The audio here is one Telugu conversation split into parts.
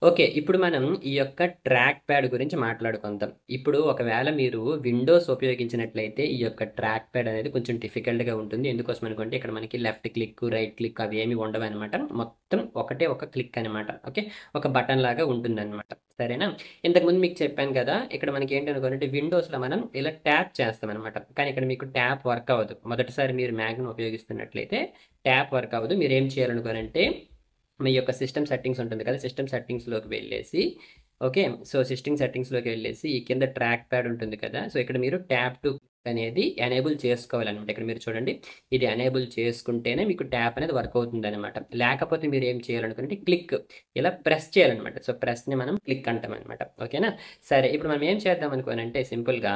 ఓకే. ఇప్పుడు మనం ఈ యొక్క ట్రాక్ ప్యాడ్ గురించి మాట్లాడుకుందాం. ఇప్పుడు ఒకవేళ మీరు విండోస్ ఉపయోగించినట్లయితే ఈ యొక్క ట్రాక్ ప్యాడ్ అనేది కొంచెం డిఫికల్ట్‌గా ఉంటుంది. ఎందుకోసం అనుకుంటే ఇక్కడ మనకి లెఫ్ట్ క్లిక్, రైట్ క్లిక్ అవేమి ఉండవనమాట. మొత్తం ఒకటే ఒక క్లిక్ అనమాట. ఓకే. ఒక బటన్ లాగా ఉంటుందనమాట. సరేనా? ఇంతకుముందు మీకు చెప్పాను కదా! ఇక్కడ మనకి ఏంటనుకోనంటే విండోస్‌లో మనం ఇలా ట్యాప్ చేస్తామనమాట. కానీ ఇక్కడ మీకు ట్యాప్ వర్క్ అవ్వదు. మొదటిసారి మీరు మ్యాక్‌ని ఉపయోగిస్తున్నట్లయితే ట్యాప్ వర్క్ అవ్వదు. మీరేం చేయాలనుకోనంటే మీ యొక్క సిస్టమ్ సెట్టింగ్స్ ఉంటుంది కదా! సిస్టమ్ సెట్టింగ్స్‌లోకి వెళ్ళేసి ఓకే. సో, సిస్టమ్ సెట్టింగ్స్‌లోకి వెళ్ళేసి ఈ కింద ట్రాక్ ప్యాడ్ ఉంటుంది కదా! సో, ఇక్కడ మీరు ట్యాప్ టు క్లిక్ అనేది ఎనేబుల్ చేసుకోవాలనమాట. ఇక్కడ మీరు చూడండి. ఇది ఎనేబుల్ చేసుకుంటేనే మీకు ట్యాప్ అనేది వర్క్ అవుతుందనమాట. లేకపోతే మీరు ఏం చేయాలనుకుంటే క్లిక్ ఇలా ప్రెస్ చేయాలనమాట. సో, ప్రెస్‌ని మనం క్లిక్ అంటామనమాట. ఓకేనా? సరే ఇప్పుడు మనం ఏం చేద్దాం అనుకోనంటే సింపుల్‌గా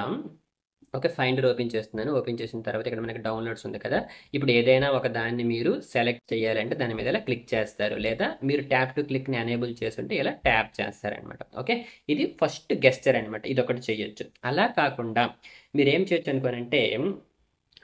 ఓకే. ఫైండర్ ఓపెన్ చేస్తున్నాను. ఓపెన్ చేసిన తర్వాత ఇక్కడ మనకి డౌన్లోడ్స్ ఉంది కదా! ఇప్పుడు ఏదైనా ఒక దాన్ని మీరు సెలెక్ట్ చేయాలంటే దాని మీద ఇలా క్లిక్ చేస్తారు. లేదా మీరు ట్యాప్ టు క్లిక్‌ని ఎనేబుల్ చేసుంటే ఇలా ట్యాప్ చేస్తారనమాట. ఓకే. ఇది ఫస్ట్ గెస్చర్ అనమాట. ఇదొకటి చేయొచ్చు. అలా కాకుండా మీరేం చేయొచ్చు అనుకోనంటే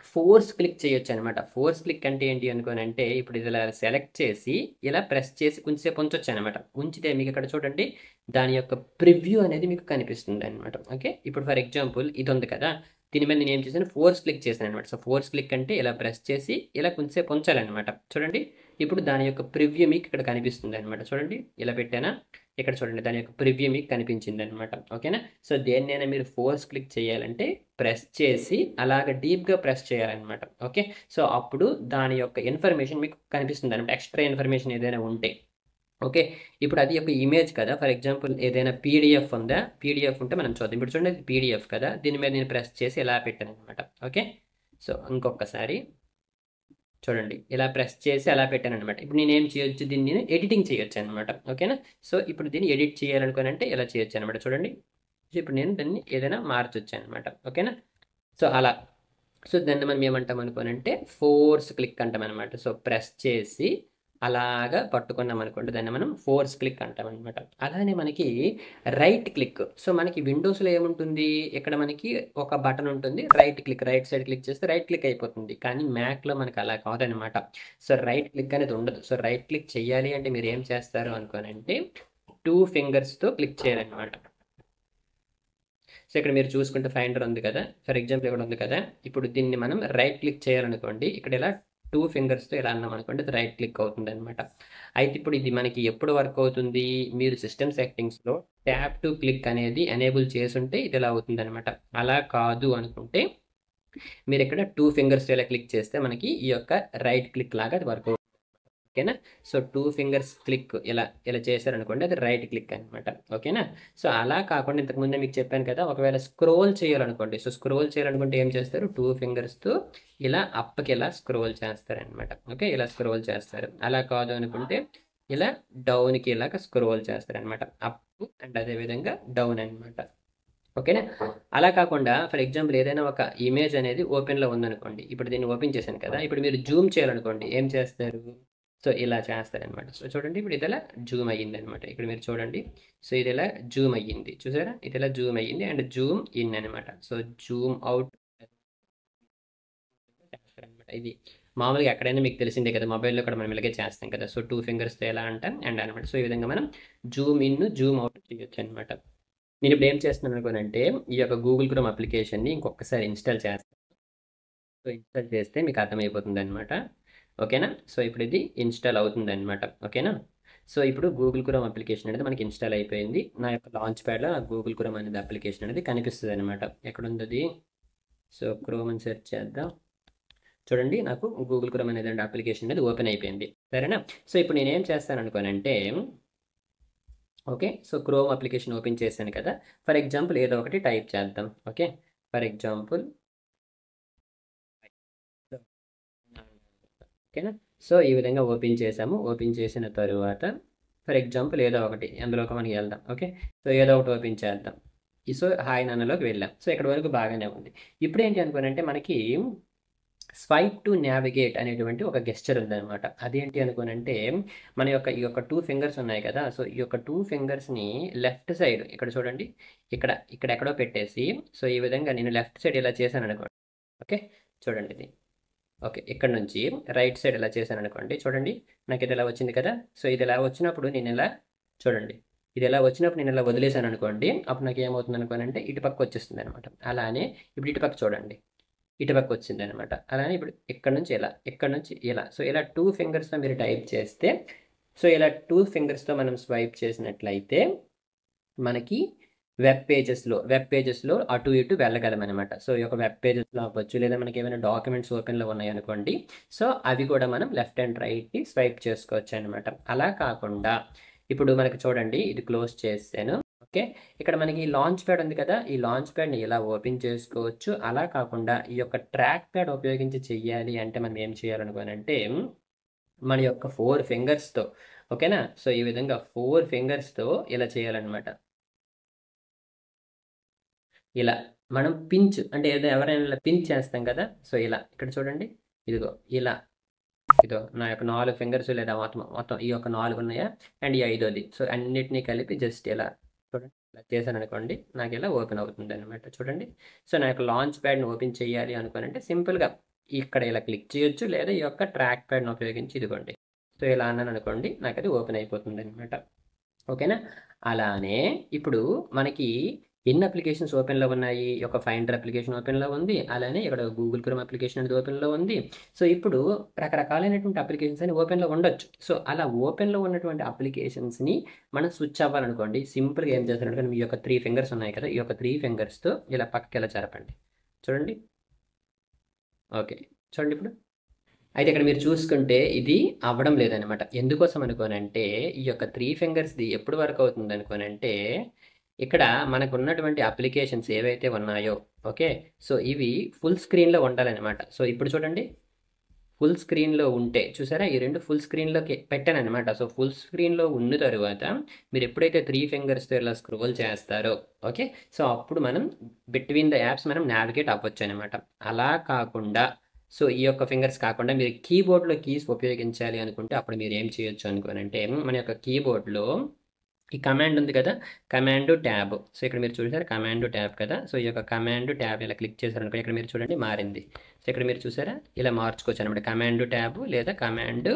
ఫోర్స్ క్లిక్ చేయొచ్చనమాట. ఫోర్స్ క్లిక్ అంటే ఏంటి అనుకోనంటే ఇప్పుడు ఇది ఇలా సెలెక్ట్ చేసి ఇలా ప్రెస్ చేసి కొంచెం సేపు ఉంచొచ్చనమాట. ఉంచితే మీకు ఇక్కడ చూడండి దాని యొక్క ప్రివ్యూ అనేది మీకు కనిపిస్తుందనమాట. ఓకే. ఇప్పుడు ఫర్ ఎగ్జాంపుల్ ఇది ఉంది కదా! దీని మీద నేనేం చేశాను ఫోర్స్ క్లిక్ చేశాననమాట. సో, ఫోర్స్ క్లిక్ అంటే ఇలా ప్రెస్ చేసి ఇలా కొంచెం సేపు ఉంచాలనమాట. చూడండి. ఇప్పుడు దాని యొక్క ప్రివ్యూ మీకు ఇక్కడ కనిపిస్తుందనమాట. చూడండి. ఇలా పెట్టానా? ఇక్కడ చూడండి దాని యొక్క ప్రివ్యూ మీకు కనిపించిందనమాట. ఓకేనా? సో, దేన్నైనా మీరు ఫోర్స్ క్లిక్ చేయాలంటే ప్రెస్ చేసి అలాగ డీప్‌గా ప్రెస్ చేయాలనమాట. ఓకే. సో, అప్పుడు దాని యొక్క ఇన్ఫర్మేషన్ మీకు కనిపిస్తుందనమాట. ఎక్స్‌ట్రా ఇన్ఫర్మేషన్ ఏదైనా ఉంటే. ఓకే. ఇప్పుడు అది ఒక ఇమేజ్ కదా! ఫర్ ఎగ్జాంపుల్ ఏదైనా పీడీఎఫ్ ఉందా? పీడీఎఫ్ ఉంటే మనం చూద్దాం. ఇప్పుడు చూడండి అది పీడీఎఫ్ కదా! దీని మీద నేను ప్రెస్ చేసి ఇలా పెట్టాననమాట. ఓకే. సో, ఇంకొకసారి చూడండి. ఇలా ప్రెస్ చేసి అలా పెట్టాననమాట. ఇప్పుడు నేనేం చేయొచ్చు దీన్ని నేను ఎడిటింగ్ చేయొచ్చనమాట. ఓకేనా? సో, ఇప్పుడు దీన్ని ఎడిట్ చేయాలనుకోనంటే ఇలా చేయొచ్చనమాట. చూడండి. సో, ఇప్పుడు నేను దాన్ని ఏదైనా మార్చొచ్చనమాట. ఓకేనా? సో, అలా. సో, దాన్ని మనం ఏమంటాం అనుకోనంటే ఫోర్స్ క్లిక్ అంటామనమాట. సో, ప్రెస్ చేసి అలాగా పట్టుకున్నామనుకోండి దాన్ని మనం ఫోర్స్ క్లిక్ అంటామనమాట. అలానే మనకి రైట్ క్లిక్. సో, మనకి విండోస్‌లో ఏముంటుంది? ఇక్కడ మనకి ఒక బటన్ ఉంటుంది. Right click, right side click చేస్తే రైట్ క్లిక్ అయిపోతుంది. కానీ మ్యాక్‌లో మనకు అలా కాదనమాట. సో, రైట్ క్లిక్ అనేది ఉండదు. సో, రైట్ క్లిక్ చేయాలి అంటే మీరేం చేస్తారు అనుకోనంటే 2 ఫింగర్స్‌తో క్లిక్ చేయాలనమాట. సో, ఇక్కడ మీరు చూసుకుంటే ఫైండర్ ఉంది కదా! ఫర్ ఎగ్జాంపుల్ ఇక్కడ ఉంది కదా! ఇప్పుడు దీన్ని మనం రైట్ క్లిక్ చేయాలనుకోండి. ఇక్కడ ఇలా 2 ఫింగర్స్‌తో ఇలా అన్నామనుకోండి అది రైట్ క్లిక్ అవుతుందనమాట. అయితే ఇప్పుడు ఇది మనకి ఎప్పుడు వర్క్ అవుతుంది? మీరు సిస్టమ్ సెట్టింగ్స్‌లో ట్యాప్ టు క్లిక్ అనేది ఎనేబుల్ చేసుంటే ఇది ఇలా అవుతుందనమాట. అలా కాదు అనుకుంటే మీరిక్కడ 2 ఫింగర్స్‌తో ఇలా క్లిక్ చేస్తే మనకి ఈ యొక్క రైట్ క్లిక్ లాగా అది వర్క్ అవుతుంది. ఓకేనా? సో, 2 ఫింగర్స్ క్లిక్ ఇలా చేశారనుకోండి అది రైట్ క్లిక్ అనమాట. ఓకేనా? సో, అలా కాకుండా ఇంతకు ముందే మీకు చెప్పాను కదా! ఒకవేళ స్క్రోల్ చేయాలనుకోండి. సో, స్క్రోల్ చేయాలనుకుంటే ఏం చేస్తారు? 2 ఫింగర్స్‌తో ఇలా అప్‌కి ఇలా స్క్రోల్ చేస్తారనమాట. ఓకే. ఇలా స్క్రోల్ చేస్తారు. అలా కాదు అనుకుంటే ఇలా డౌన్‌కి ఇలాగ స్క్రోల్ చేస్తారనమాట. అప్ అండ్ అదే విధంగా డౌన్ అనమాట. ఓకేనా? అలా కాకుండా ఫర్ ఎగ్జాంపుల్ ఏదైనా ఒక ఇమేజ్ అనేది ఓపెన్‌లో ఉందనుకోండి. ఇప్పుడు దీన్ని ఓపెన్ చేశాను కదా! ఇప్పుడు మీరు జూమ్ చేయాలనుకోండి. ఏం చేస్తారు? సో, ఇలా చేస్తారనమాట. సో, చూడండి ఇప్పుడు ఇదిలా జూమ్ అయ్యిందనమాట. ఇక్కడ మీరు చూడండి. సో, ఇదిలా జూమ్ అయ్యింది. చూసారా? ఇదిలా జూమ్ అయ్యింది అండ్ జూమ్ ఇన్ అనమాట. సో, జూమ్ ఔట్ చేస్తారనమాట. ఇది మామూలుగా ఎక్కడైనా మీకు తెలిసిందే కదా! మొబైల్‌లో కూడా మనం ఇలాగే చేస్తాం కదా! సో, 2 ఫింగర్స్‌తో ఎలా అంటాం అండ్ అనమాట. సో, ఈ విధంగా మనం జూమ్ ఇన్, జూమ్ ఔట్ చేయొచ్చనమాట. నేనిప్పుడు ఏం చేస్తున్నాను అనుకోనంటే, ఈ యొక్క గూగుల్ క్రోమ్ అప్లికేషన్‌ని ఇంకొకసారి ఇన్‌స్టాల్ చేస్తాను. సో, ఇన్‌స్టాల్ చేస్తే మీకు అర్థమైపోతుందనమాట. ఓకేనా? సో, ఇప్పుడు ఇది ఇన్‌స్టాల్ అవుతుందనమాట. ఓకేనా? సో, ఇప్పుడు గూగుల్ క్రోమ్ అప్లికేషన్ అనేది మనకి ఇన్‌స్టాల్ అయిపోయింది. నా యొక్క లాంచ్ ప్యాడ్‌లో నాకు గూగుల్ క్రోమ్ అనేది అప్లికేషన్ అనేది కనిపిస్తదనమాట. ఎక్కడుందది? సో, క్రోమ్ అని సెర్చ్ చేద్దాం. చూడండి నాకు గూగుల్ క్రోమ్ అనేటువంటి అప్లికేషన్ అనేది ఓపెన్ అయిపోయింది. సరేనా? సో, ఇప్పుడు నేనేం చేస్తాననుకోనంటే okay. So, Chrome application open చేశాను కదా! ఫర్ ఎగ్జాంపుల్ ఏదో ఒకటి టైప్ చేద్దాం. ఓకే. ఫర్ ఎగ్జాంపుల్ ఓకేనా? సో, ఈ విధంగా ఓపెన్ చేసాము. ఓపెన్ చేసిన తరువాత ఫర్ ఎగ్జాంపుల్ ఏదో ఒకటి అందులోకి మనం వెళ్దాం. ఓకే. సో, ఏదో ఒకటి ఓపెన్ చేద్దాం. సో, హాయ్ నాన్నలోకి వెళ్ళాం. సో, ఇక్కడి వరకు బాగానే ఉంది. ఇప్పుడేంటి అనుకోనంటే మనకి స్వైప్ టు నావిగేట్ అనేటువంటి ఒక గెస్చర్ ఉందనమాట. అదేంటి అనుకోనంటే మన యొక్క ఈ యొక్క 2 ఫింగర్స్ ఉన్నాయి కదా! సో, ఈ యొక్క 2 ఫింగర్స్‌ని లెఫ్ట్ సైడ్ ఇక్కడ చూడండి. ఇక్కడ ఎక్కడో పెట్టేసి సో, ఈ విధంగా నేను లెఫ్ట్ సైడ్ ఇలా చేశాననుకోండి. ఓకే. చూడండి ఇది. ఓకే. ఇక్కడ నుంచి రైట్ సైడ్ ఇలా చేశాననుకోండి. చూడండి నాకు ఇది ఇలా వచ్చింది కదా! సో, ఇది ఇలా వచ్చినప్పుడు నేను ఇలా చూడండి. ఇది ఇలా వచ్చినప్పుడు నేను ఇలా వదిలేసాననుకోండి. అప్పుడు నాకేమవుతుందనుకోనంటే ఇటు పక్క వచ్చేస్తుందనమాట. అలానే ఇప్పుడు ఇటు పక్క చూడండి. ఇటు పక్క వచ్చిందనమాట. అలానే ఇప్పుడు ఇక్కడ నుంచి ఇలా, ఇక్కడ నుంచి ఇలా. సో, ఇలా 2 ఫింగర్స్‌తో మీరు టైప్ చేస్తే సో, ఇలా 2 ఫింగర్స్‌తో మనం స్వైప్ చేసినట్లయితే మనకి వెబ్ పేజెస్‌లో అటు ఇటు వెళ్ళగలమనమాట. సో, ఈ యొక్క వెబ్ పేజెస్‌లో అవ్వచ్చు, లేదా మనకేమైనా డాక్యుమెంట్స్ ఓపెన్‌లో ఉన్నాయనుకోండి. సో, అవి కూడా మనం లెఫ్ట్ అండ్ రైట్‌ని స్వైప్ చేసుకోవచ్చనమాట. అలా కాకుండా ఇప్పుడు మనకి చూడండి ఇది క్లోజ్ చేసేసాను. ఓకే. ఇక్కడ మనకి లాంచ్ ప్యాడ్ ఉంది కదా! ఈ లాంచ్ ప్యాడ్‌ని ఇలా ఓపెన్ చేసుకోవచ్చు. అలా కాకుండా ఈ యొక్క ట్రాక్ ప్యాడ్ ఉపయోగించి చెయ్యాలి అంటే మనం ఏం చేయాలనుకోనంటే మన యొక్క 4 ఫింగర్స్‌తో ఓకేనా? సో, ఈ విధంగా 4 ఫింగర్స్‌తో ఇలా చేయాలనమాట. ఇలా మనం పించ్ అంటే ఏదో ఎవరైనా ఇలా పించ్ చేస్తాం కదా! సో, ఇలా ఇక్కడ చూడండి. ఇదిగో ఇలా ఇదో నా యొక్క 4 ఫింగర్స్ లేదా మొత్తం మొత్తం ఈ యొక్క 4 ఉన్నాయా? అండ్ ఈ ఐదోది. సో, అన్నిటిని కలిపి జస్ట్ ఇలా చూడండి. ఇలా చేశాననుకోండి. నాకు ఇలా ఓపెన్ అవుతుందనమాట. చూడండి. సో, నా యొక్క లాంచ్ ప్యాడ్‌ని ఓపెన్ చేయాలి అనుకోనంటే సింపుల్‌గా ఇక్కడ ఇలా క్లిక్ చేయొచ్చు. లేదా ఈ యొక్క ట్రాక్ ప్యాడ్‌ని ఉపయోగించి ఇదిగోండి. సో, ఇలా అన్నాననుకోండి. నాకది ఓపెన్ అయిపోతుందనమాట. ఓకేనా? అలానే ఇప్పుడు మనకి ఎన్ని అప్లికేషన్స్ ఓపెన్‌లో ఉన్నాయి? ఈ యొక్క ఫైండర్ అప్లికేషన్ ఓపెన్‌లో ఉంది. అలానే ఇక్కడ గూగుల్ క్రోమ్ అప్లికేషన్ అనేది ఓపెన్‌లో ఉంది. సో, ఇప్పుడు రకరకాలైనటువంటి అప్లికేషన్స్ అనేవి ఓపెన్‌లో ఉండొచ్చు. సో, అలా ఓపెన్‌లో ఉన్నటువంటి అప్లికేషన్స్‌ని మనం స్విచ్ అవ్వాలనుకోండి. సింపుల్‌గా ఏం చేస్తారంటే మీ యొక్క 3 ఫింగర్స్ ఉన్నాయి కదా! ఈ యొక్క 3 ఫింగర్స్‌తో ఇలా పక్కకి ఇలా జరపండి. చూడండి. ఓకే. చూడండి ఇప్పుడు. అయితే ఇక్కడ మీరు చూసుకుంటే ఇది అవ్వడం లేదనమాట. ఎందుకోసం అనుకోనంటే ఈ యొక్క 3 ఫింగర్స్‌ది ఎప్పుడు వర్క్ అవుతుందనుకోనంటే ఇక్కడ మనకున్నటువంటి అప్లికేషన్స్ ఏవైతే ఉన్నాయో ఓకే. సో, ఇవి ఫుల్ స్క్రీన్‌లో ఉండాలనమాట. సో, ఇప్పుడు చూడండి. ఫుల్ స్క్రీన్‌లో ఉంటే చూసారా? ఈ 2 ఫుల్ స్క్రీన్‌లోకి పెట్టాననమాట. సో, ఫుల్ స్క్రీన్‌లో ఉన్న తరువాత మీరు ఎప్పుడైతే 3 ఫింగర్స్‌తో ఇలా స్క్రోల్ చేస్తారో ఓకే. సో, అప్పుడు మనం బిట్వీన్ ద యాప్స్ మనం నావిగేట్ అవ్వొచ్చనమాట. అలా కాకుండా సో, ఈ యొక్క ఫింగర్స్ కాకుండా మీరు కీబోర్డ్‌లో కీస్ ఉపయోగించాలి అనుకుంటే అప్పుడు మీరు ఏం చేయొచ్చు అనుకోనంటే మన యొక్క కీబోర్డ్‌లో ఈ కమాండ్ ఉంది కదా! Command tab. సో, ఇక్కడ మీరు చూసారా కమాండ్ ట్యాబ్ కదా! సో, ఈ యొక్క కమాండ్ ట్యాబ్ ఇలా క్లిక్ చేశారనుకో ఇక్కడ మీరు చూడండి మారింది. సో, ఇక్కడ మీరు చూసారా? ఇలా మార్చుకోవచ్చనమాట. కమాండ్ ట్యాబ్ లేదా కమాండ్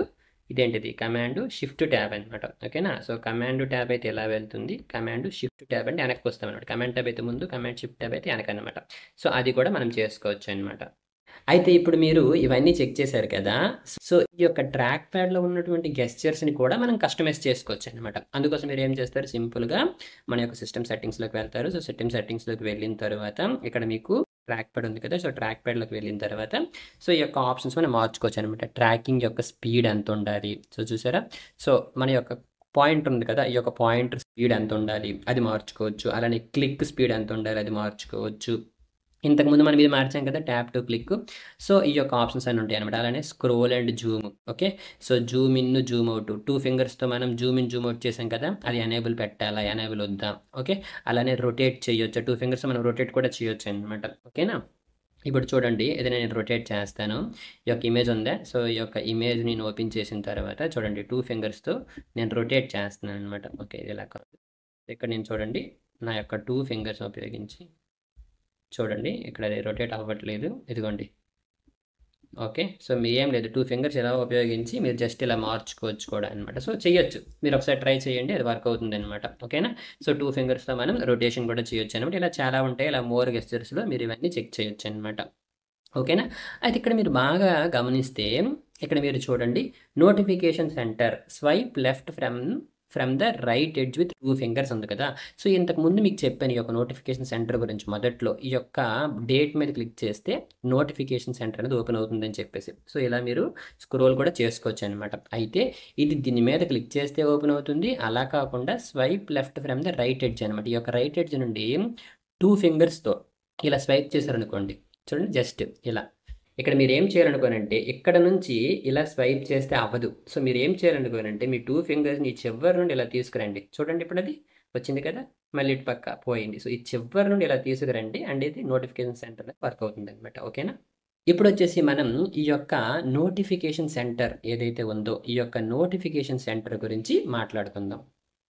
ఇదేంటిది కమాండ్ షిఫ్ట్ ట్యాబ్ అనమాట. ఓకేనా? సో, కమాండ్ ట్యాబ్ అయితే ఇలా వెళ్తుంది. కమాండ్ షిఫ్ట్ ట్యాబ్ అంటే వెనక్కి వస్తామనమాట. కమాండ్ ట్యాబ్ అయితే ముందు, కమాండ్ షిఫ్ట్ ట్యాబ్ అయితే వెనకనమాట. సో, అది కూడా మనం చేసుకోవచ్చనమాట. అయితే ఇప్పుడు మీరు ఇవన్నీ చెక్ చేశారు కదా! సో, ఈ యొక్క ట్రాక్ ప్యాడ్‌లో ఉన్నటువంటి గెస్చర్స్‌ని కూడా మనం కస్టమైజ్ చేసుకోవచ్చనమాట. అందుకోసం మీరేం చేస్తారు సింపుల్‌గా మన యొక్క సిస్టమ్ సెట్టింగ్స్‌లోకి వెళ్తారు. సో, సిస్టమ్ సెట్టింగ్స్‌లోకి వెళ్ళిన తర్వాత ఇక్కడ మీకు ట్రాక్ ప్యాడ్ ఉంది కదా! సో, ట్రాక్ ప్యాడ్‌లోకి వెళ్ళిన తర్వాత సో, ఈ యొక్క ఆప్షన్స్ మనం మార్చుకోవచ్చనమాట. ట్రాకింగ్ యొక్క స్పీడ్ ఎంతుండాలి? సో, చూసారా? సో, మన యొక్క పాయింటర్ ఉంది కదా! ఈ యొక్క పాయింటర్ స్పీడ్ ఎంతుండాలి? అది మార్చుకోవచ్చు. అలానే క్లిక్ స్పీడ్ ఎంతుండాలి? అది మార్చుకోవచ్చు. ఇంతకుముందు మనం ఇది మార్చాం కదా! Tap to click. సో, ఈ యొక్క ఆప్షన్స్ అన్నీ ఉంటాయనమాట. అలానే scroll and Zoom okay. So, Zoom in, Zoom out 2 ఫింగర్స్‌తో మనం జూమ్ ఇన్, జూమ్ అవుట్ చేసాం కదా! అది ఎనేబుల్ పెట్టాలా? ఎనేబుల్ వద్దా? ఓకే. అలానే రొటేట్ చేయొచ్చు. 2 ఫింగర్స్‌తో మనం రొటేట్ కూడా చేయొచ్చనమాట. ఓకేనా? ఇప్పుడు చూడండి ఏదైనా నేను రొటేట్ చేస్తాను. ఈ యొక్క ఇమేజ్ ఉందా? సో, ఈ యొక్క ఇమేజ్ నేను ఓపెన్ చేసిన తర్వాత చూడండి 2 ఫింగర్స్‌తో నేను రొటేట్ చేస్తున్నాననమాట. ఓకే. ఇలా కాదు. ఇక్కడ నేను చూడండి నా యొక్క 2 ఫింగర్స్ ఉపయోగించి చూడండి ఇక్కడ అది రొటేట్ అవ్వట్లేదు. ఇదిగోండి. ఓకే. సో, మీరేం లేదు 2 ఫింగర్స్ ఇలా ఉపయోగించి మీరు జస్ట్ ఇలా మార్చుకోవచ్చు కూడా అనమాట. సో, చెయ్యొచ్చు. మీరు ఒకసారి ట్రై చేయండి. అది వర్క్ అవుతుందనమాట. ఓకేనా? సో, 2 ఫింగర్స్‌తో మనం రొటేషన్ కూడా చేయొచ్చనమాట. ఇలా చాలా ఉంటాయి. ఇలా మోర్ గెస్చర్స్‌లో మీరు ఇవన్నీ చెక్ చేయొచ్చనమాట. ఓకేనా? అయితే ఇక్కడ మీరు బాగా గమనిస్తే ఇక్కడ మీరు చూడండి notification centre swipe left from the right edge with 2 fingers ఉంది కదా! సో, ఇంతకుముందు మీకు చెప్పాను ఈ యొక్క నోటిఫికేషన్ సెంటర్ గురించి మొదట్లో. ఈ యొక్క డేట్ మీద క్లిక్ చేస్తే నోటిఫికేషన్ సెంటర్ అనేది ఓపెన్ అవుతుందని చెప్పేసి. సో, ఇలా మీరు స్క్రోల్ కూడా చేసుకోవచ్చనమాట. అయితే ఇది దీని మీద క్లిక్ చేస్తే ఓపెన్ అవుతుంది. అలా కాకుండా swipe left from the right edge అనమాట. ఈ యొక్క రైట్ ఎడ్జ్ నుండి 2 ఫింగర్స్‌తో ఇలా స్వైప్ చేశారనుకోండి. చూడండి జస్ట్ ఇలా. ఇక్కడ మీరేం చేయాలనుకోనంటే ఇక్కడ నుంచి ఇలా స్వైప్ చేస్తే అవ్వదు. సో, మీరేం చేయాలనుకోనంటే మీ 2 ఫింగర్స్‌ని ఈ చివరి నుండి ఇలా తీసుకురండి. చూడండి ఇప్పుడది వచ్చింది కదా! మళ్ళీ ఇటు పక్క పోయింది. సో, ఈ చివరి నుండి ఇలా తీసుకురండి. అండ్ ఇది నోటిఫికేషన్ సెంటర్ వర్క్ అవుతుందనమాట. ఓకేనా? ఇప్పుడొచ్చేసి మనం ఈ యొక్క నోటిఫికేషన్ సెంటర్ ఏదైతే ఉందో ఈ యొక్క నోటిఫికేషన్ సెంటర్ గురించి మాట్లాడుకుందాం.